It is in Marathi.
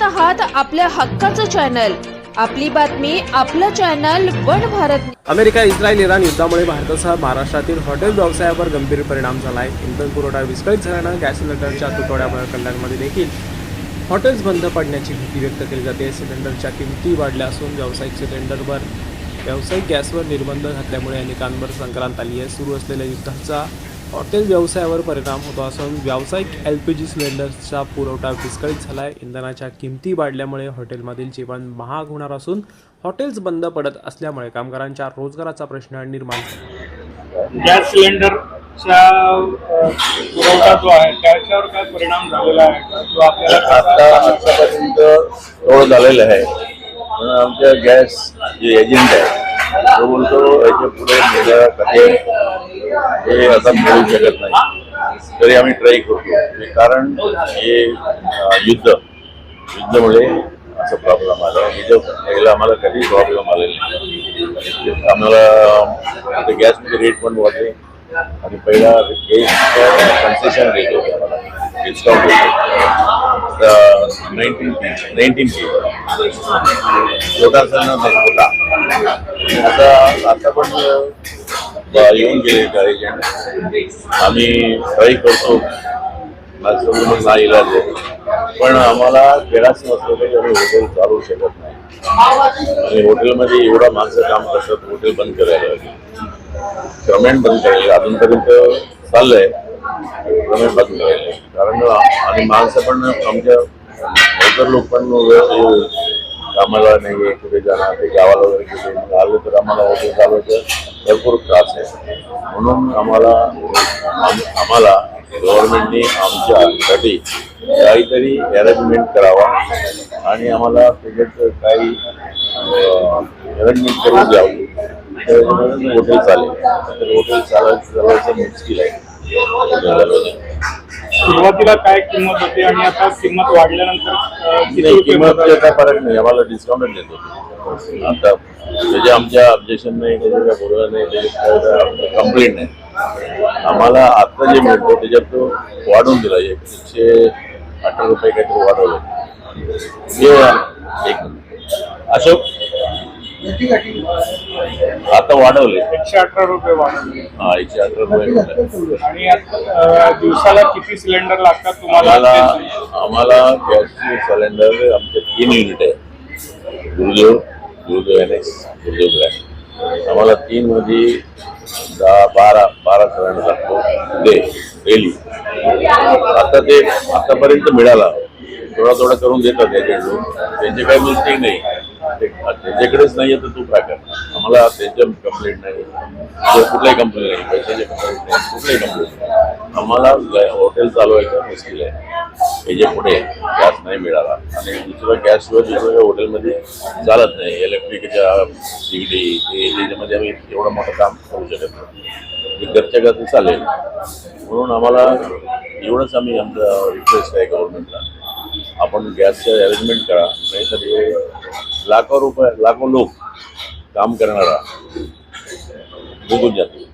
आहात आपल्या हक्काचं चॅनल, आपली बातमी आपलं channel one Bharat. America, Israel, Iran युद्धामुळे भारतासह महाराष्ट्रातील हॉटेल व्यवसायावर गंभीर परिणाम झाला आहे। इंधन पुरवठा विस्कळीत झाल्यानं गॅस सिलेंडरच्या तुटवड्यामुळे कल्याणमध्ये देखील हॉटेल्स बंद पडण्याची भीती व्यक्त केली जाते। सिलेंडरच्या किमती वाढल्या असून व्यावसायिक गॅसवर निर्बंध घातल्यामुळे अनेकांवर संक्रांत आली आहे। सुरू असलेल्या युद्धाचा हॉटेल व्यवसायावर परिणाम होतो असून व्यावसायिक LPG सिलेंडर्सचा पुरवठा विस्कळीत झाला आहे। इंधनाच्या किमती वाढल्यामुळे हॉटेलमधील जेवण महाग होणार असून हॉटेल्स बंद पडत असल्यामुळे कामगारांच्या रोजगाराचा प्रश्न निर्माण झाला। गॅस सिलेंडरचा पुरवठा जो आहे त्याच्यावर काय परिणाम झालेला आहे जो आपल्याला आतापर्यंत एवढं झालेलं आहे। पण आमच्या गॅस जे एजंट आहे तो बोलतो याच्या पुढे मुलं कधी हे आता मिळू शकत नाही, तरी आम्ही ट्राय करतो। कारण हे युद्धामुळे असं प्रॉब्लेम आला। पहिला आम्हाला कधी प्रॉब्लेम आलेला नाही। आम्हाला गॅसचे रेट पण वाढले आणि पहिला कन्सेशन रेट होते, आम्हाला डिस्काउंट होते 19 छोटासा होता। आता पण येऊन गेले का एजंट, आम्ही ट्राय करतो, नाही इलाज आहे। पण आम्हाला गॅस नसलं तरी आम्ही हॉटेल चालवू शकत नाही आणि हॉटेलमध्ये एवढा माणसं काम करतात, हॉटेल बंद करायला लागेल, पेमेंट बंद करायला अजूनपर्यंत चाललंय, पेमेंट बंद करायला। कारण आणि माणसं पण आमच्या नोकर लोक पण कामाला नाही कुठे जाणार, ते गावाला वगैरे कुठे आलं तर आम्हाला हॉटेल चालवायचं भरपूर त्रास आहे। म्हणून आम्हाला गव्हर्नमेंटने आमच्यासाठी काहीतरी अरेंजमेंट करावा आणि आम्हाला त्याच्यात काही अरेंजमेंट करून द्यावी, हॉटेल चालेल। हॉटेल चालवायचं मुश्किल आहे। सुरुवातीला काय किंमत होती आणि आता किंमत वाढल्यानंतर किंमत काय फरक नाही, आम्हाला डिस्काउंटच देत होते। आता त्याचे आमच्या ऑब्जेक्शन नाही, त्याच्या काय बोलणं नाही, त्याच्यात कंप्लेंट नाही। आम्हाला आता जे मिळतो त्याच्यात तो वाढवून दिला, 118 रुपये काहीतरी वाढवले। एक अशोक आता वाढवले 118 रुपये वाढवले। हा 118 रुपये। आणि दिवसाला किती सिलेंडर लागतात तुम्हाला? आम्हाला गॅसचे सिलेंडर आमचे 3 युनिट आहे, दुर्देव NX, दुर्देव ग्रँड। आम्हाला 3 मध्ये 10-12 सिलेंडर लागतो डेली। आता ते आतापर्यंत मिळाला, थोडा करून देतात एजंट लोक, त्यांचे काही मिस्टेक नाही, त्यांच्याकडेच नाही आहे तर तू काय कर। आम्हाला त्यांच्या कंप्लेंट नाही, कुठल्याही कंप्लेंट नाही, पैशाची कंप्लेंट नाही, कुठल्याही कंप्लेंट नाही। आम्हाला हॉटेल चालवायचं मुश्किल आहे, याच्या पुढे गॅस नाही मिळाला आणि दुसरं गॅसशिवाय दुसऱ्या हॉटेलमध्ये चालत नाही। इलेक्ट्रिकच्या शिगडी त्याच्यामध्ये आम्ही एवढं मोठं काम करू शकत नाही, घरच्या घरचं चालेल। म्हणून आम्हाला एवढंच आम्ही आमचा रिक्वेस्ट आहे गव्हर्नमेंटला, आपण गॅसचं अरेंजमेंट करा, नाहीतर हे लाखो लोक काम करणारा निघून जातील।